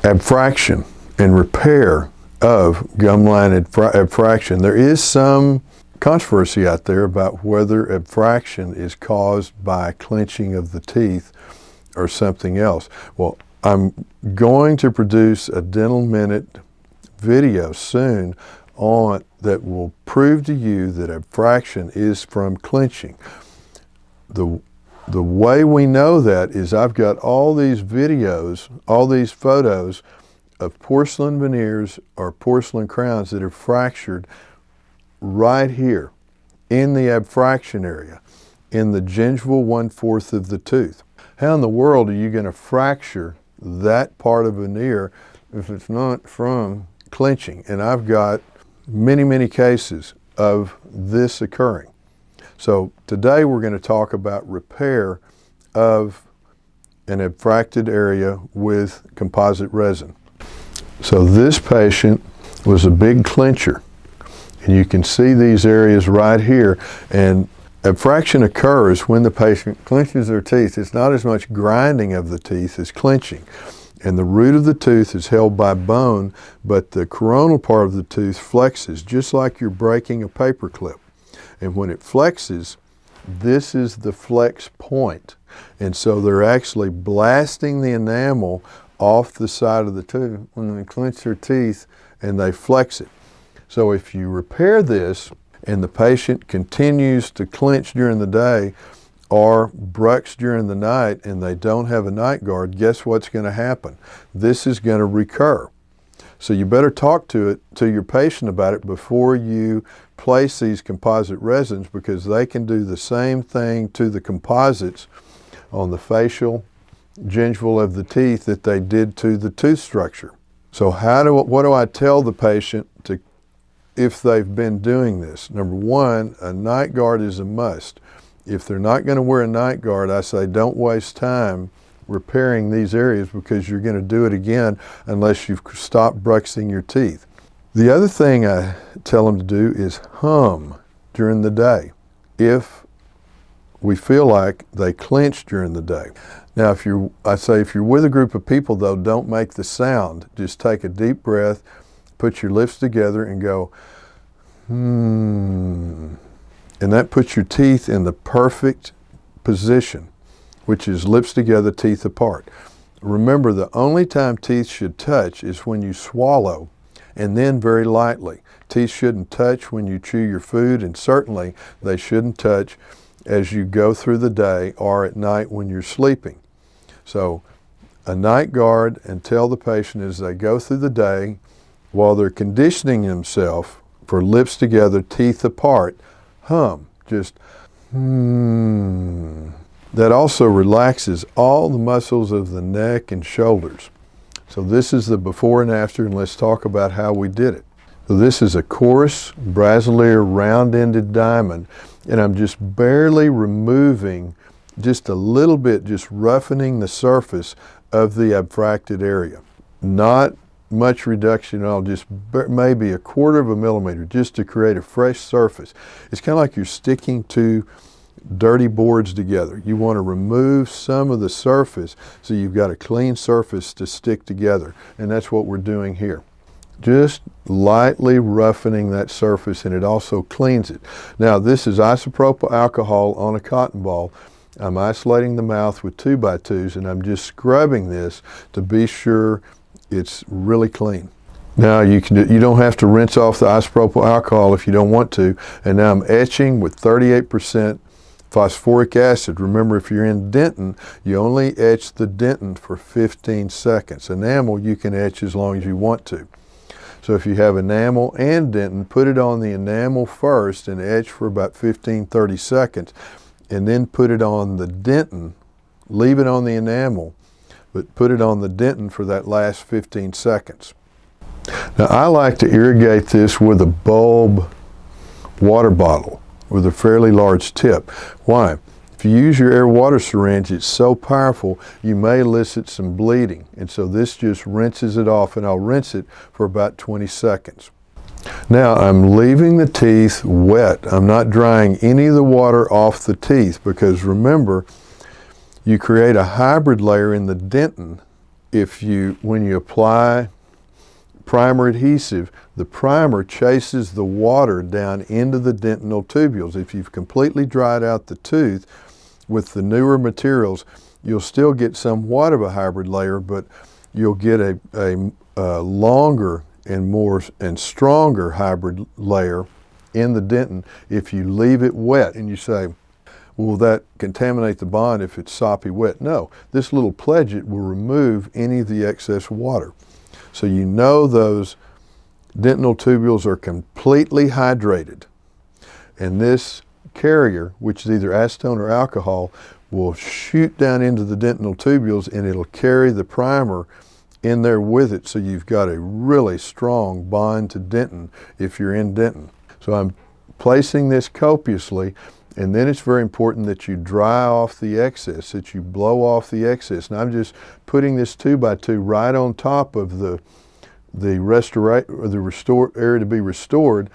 abfraction and repair of gumline abfraction. There is some controversy out there about whether abfraction is caused by clenching of the teeth or something else. Well, I'm going to produce a Dental Minute video soon on that will prove to you that abfraction is from clenching. The way we know that is I've got all these videos, all these photos of porcelain veneers or porcelain crowns that are fractured right here in the abfraction area, in the gingival 1/4 of the tooth. How in the world are you going to fracture that part of veneer if it's not from clenching? And I've got many, many cases of this occurring. So today we're going to talk about repair of an abfracted area with composite resin. So this patient was a big clencher, and you can see these areas right here, and abfraction occurs when the patient clenches their teeth. It's not as much grinding of the teeth as clenching. And the root of the tooth is held by bone, but the coronal part of the tooth flexes, just like you're breaking a paper clip. And when it flexes, this is the flex point. And so they're actually blasting the enamel off the side of the tooth when they clench their teeth and they flex it. So if you repair this and the patient continues to clench during the day or brucks during the night and they don't have a night guard, guess what's going to happen? This is going to recur. So you better talk to your patient about it before you place these composite resins, because they can do the same thing to the composites on the facial gingival of the teeth that they did to the tooth structure. So what do I tell the patient if they've been doing this? Number one, a night guard is a must. If they're not going to wear a night guard, I say don't waste time repairing these areas, because you're going to do it again unless you've stopped bruxing your teeth. The other thing I tell them to do is hum during the day if we feel like they clench during the day. Now, I say if you're with a group of people, though, don't make the sound. Just take a deep breath, put your lips together and go, And that puts your teeth in the perfect position, which is lips together, teeth apart. Remember, the only time teeth should touch is when you swallow, and then very lightly. Teeth shouldn't touch when you chew your food, and certainly they shouldn't touch as you go through the day or at night when you're sleeping. So a night guard, and tell the patient as they go through the day, while they're conditioning themselves for lips together, teeth apart, hum, just That also relaxes all the muscles of the neck and shoulders. So this is the before and after, and let's talk about how we did it. So this is a coarse Brasileir round-ended diamond, and I'm just barely removing just a little bit, just roughening the surface of the abfracted area. Not much reduction at all, just maybe 1/4 millimeter, just to create a fresh surface. It's kind of like you're sticking two dirty boards together. You want to remove some of the surface so you've got a clean surface to stick together, and that's what we're doing here. Just lightly roughening that surface, and it also cleans it. Now, this is isopropyl alcohol on a cotton ball. I'm isolating the mouth with 2x2s, and I'm just scrubbing this to be sure it's really clean. Now you don't have to rinse off the isopropyl alcohol if you don't want to. And now I'm etching with 38% phosphoric acid. Remember, if you're in dentin, you only etch the dentin for 15 seconds. Enamel you can etch as long as you want to. So if you have enamel and dentin, put it on the enamel first and etch for about 15-30 seconds, and then put it on the dentin. Leave it on the enamel, but put it on the dentin for that last 15 seconds. Now I like to irrigate this with a bulb water bottle with a fairly large tip. Why? If you use your air water syringe, it's so powerful you may elicit some bleeding, and so this just rinses it off, and I'll rinse it for about 20 seconds. Now I'm leaving the teeth wet. I'm not drying any of the water off the teeth, because remember, you create a hybrid layer in the dentin when you apply primer adhesive, the primer chases the water down into the dentinal tubules. If you've completely dried out the tooth with the newer materials, you'll still get somewhat of a hybrid layer, but you'll get a longer and stronger hybrid layer in the dentin if you leave it wet. And you say, will that contaminate the bond if it's soppy wet? No, this little pledget will remove any of the excess water. So you know those dentinal tubules are completely hydrated. And this carrier, which is either acetone or alcohol, will shoot down into the dentinal tubules and it'll carry the primer in there with it. So you've got a really strong bond to dentin if you're in dentin. So I'm placing this copiously, and then it's very important that you dry off the excess, that you blow off the excess. And I'm just putting this 2x2 right on top of the restored area to be restored,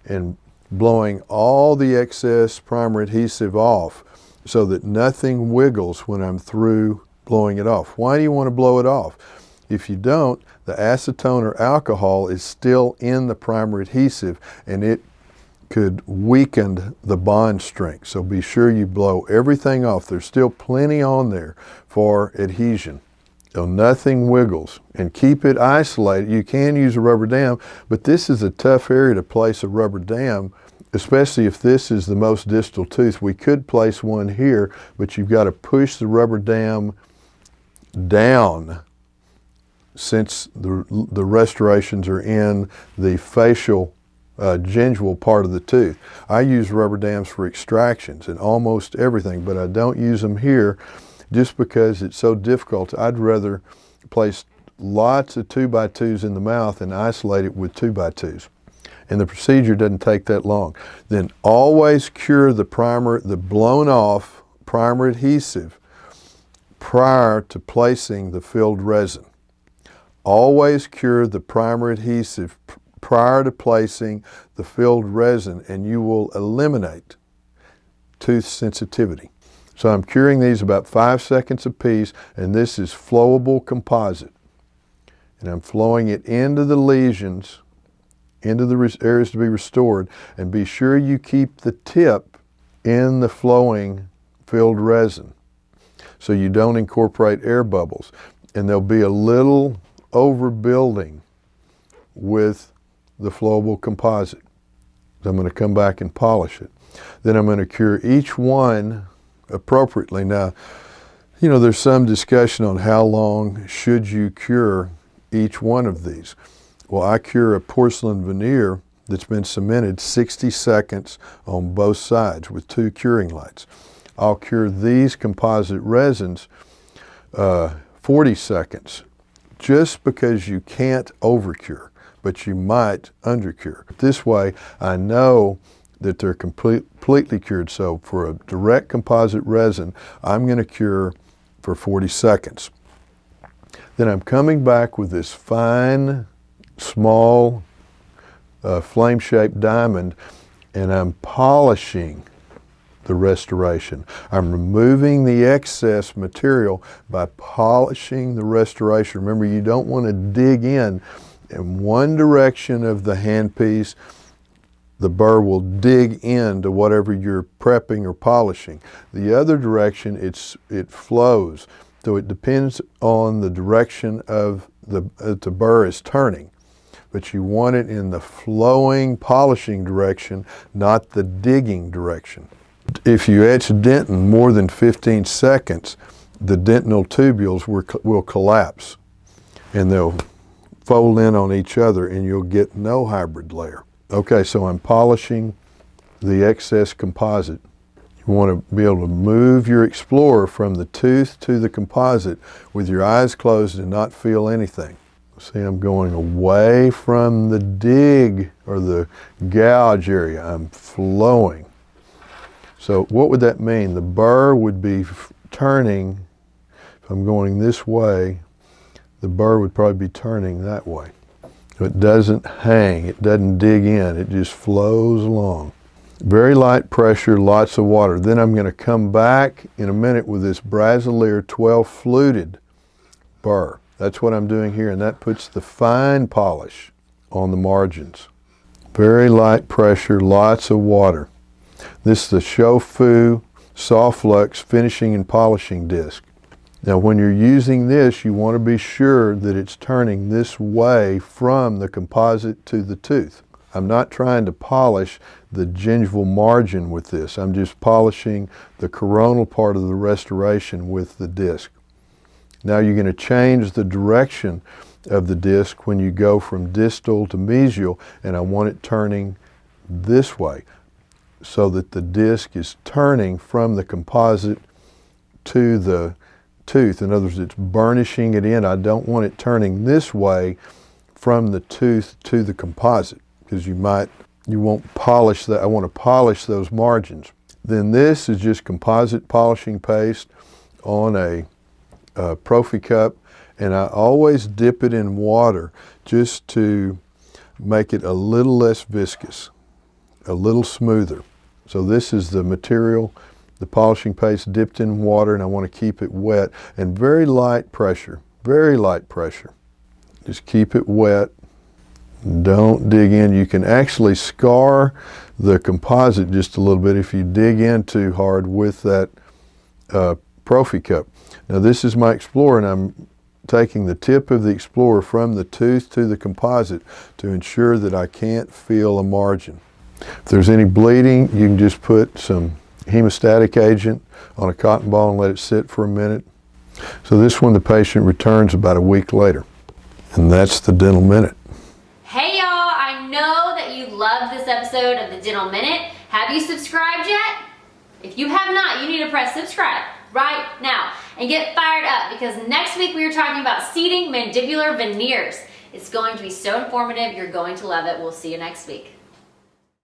and blowing all the excess primer adhesive off so that nothing wiggles when I'm through blowing it off. Why do you want to blow it off? If you don't, the acetone or alcohol is still in the primer adhesive and it could weaken the bond strength. So be sure you blow everything off. There's still plenty on there for adhesion. So nothing wiggles, and keep it isolated. You can use a rubber dam, but this is a tough area to place a rubber dam, especially if this is the most distal tooth. We could place one here, but you've got to push the rubber dam down since the restorations are in the facial gingival part of the tooth. I use rubber dams for extractions and almost everything, but I don't use them here just because it's so difficult. I'd rather place lots of 2x2s in the mouth and isolate it with 2x2s. And the procedure doesn't take that long. Then always cure the primer, the blown off primer adhesive prior to placing the filled resin. Always cure the primer adhesive prior to placing the filled resin, and you will eliminate tooth sensitivity. So I'm curing these about 5 seconds apiece, and this is flowable composite. And I'm flowing it into the lesions, into the areas to be restored, and be sure you keep the tip in the flowing filled resin so you don't incorporate air bubbles. And there'll be a little overbuilding with the flowable composite. So I'm going to come back and polish it. Then I'm going to cure each one appropriately. Now, you know, there's some discussion on how long should you cure each one of these. Well, I cure a porcelain veneer that's been cemented 60 seconds on both sides with 2 curing lights. I'll cure these composite resins 40 seconds, just because you can't overcure, but you might undercure. This way, I know that they're completely cured. So for a direct composite resin, I'm going to cure for 40 seconds. Then I'm coming back with this fine, small, flame-shaped diamond, and I'm polishing the restoration. I'm removing the excess material by polishing the restoration. Remember, you don't want to dig in one direction of the handpiece. The burr will dig into whatever you're prepping or polishing. The other direction, it flows. So it depends on the direction of the burr is turning. But you want it in the flowing, polishing direction, not the digging direction. If you etch dentin more than 15 seconds, the dentinal tubules will collapse and they'll fold in on each other and you'll get no hybrid layer. Okay, so I'm polishing the excess composite. You want to be able to move your Explorer from the tooth to the composite with your eyes closed and not feel anything. See, I'm going away from the dig or the gouge area. I'm flowing. So what would that mean? The burr would be turning. If I'm going this way, the burr would probably be turning that way. It doesn't hang, it doesn't dig in, it just flows along. Very light pressure, lots of water. Then I'm going to come back in a minute with this Brasileir 12 fluted burr. That's what I'm doing here, and that puts the fine polish on the margins. Very light pressure, lots of water. This is the Shofu Soft Lux Finishing and Polishing Disc. Now when you're using this, you want to be sure that it's turning this way from the composite to the tooth. I'm not trying to polish the gingival margin with this. I'm just polishing the coronal part of the restoration with the disc. Now you're going to change the direction of the disc when you go from distal to mesial, and I want it turning this way so that the disc is turning from the composite to the tooth. In other words, it's burnishing it in. I don't want it turning this way from the tooth to the composite, because you won't polish that. I want to polish those margins. Then this is just composite polishing paste on a Profi cup, and I always dip it in water just to make it a little less viscous, a little smoother. So this is the material, the polishing paste dipped in water, and I want to keep it wet and very light pressure, very light pressure. Just keep it wet. Don't dig in. You can actually scar the composite just a little bit if you dig in too hard with that Profi cup. Now this is my Explorer, and I'm taking the tip of the Explorer from the tooth to the composite to ensure that I can't feel a margin. If there's any bleeding, you can just put some hemostatic agent on a cotton ball and let it sit for a minute. So this one, the patient returns about a week later. And that's the Dental Minute. Hey y'all, I know that you love this episode of the Dental Minute. Have you subscribed yet? If you have not, you need to press subscribe right now and get fired up, because next week we are talking about seating mandibular veneers. It's going to be so informative. You're going to love it. We'll see you next week.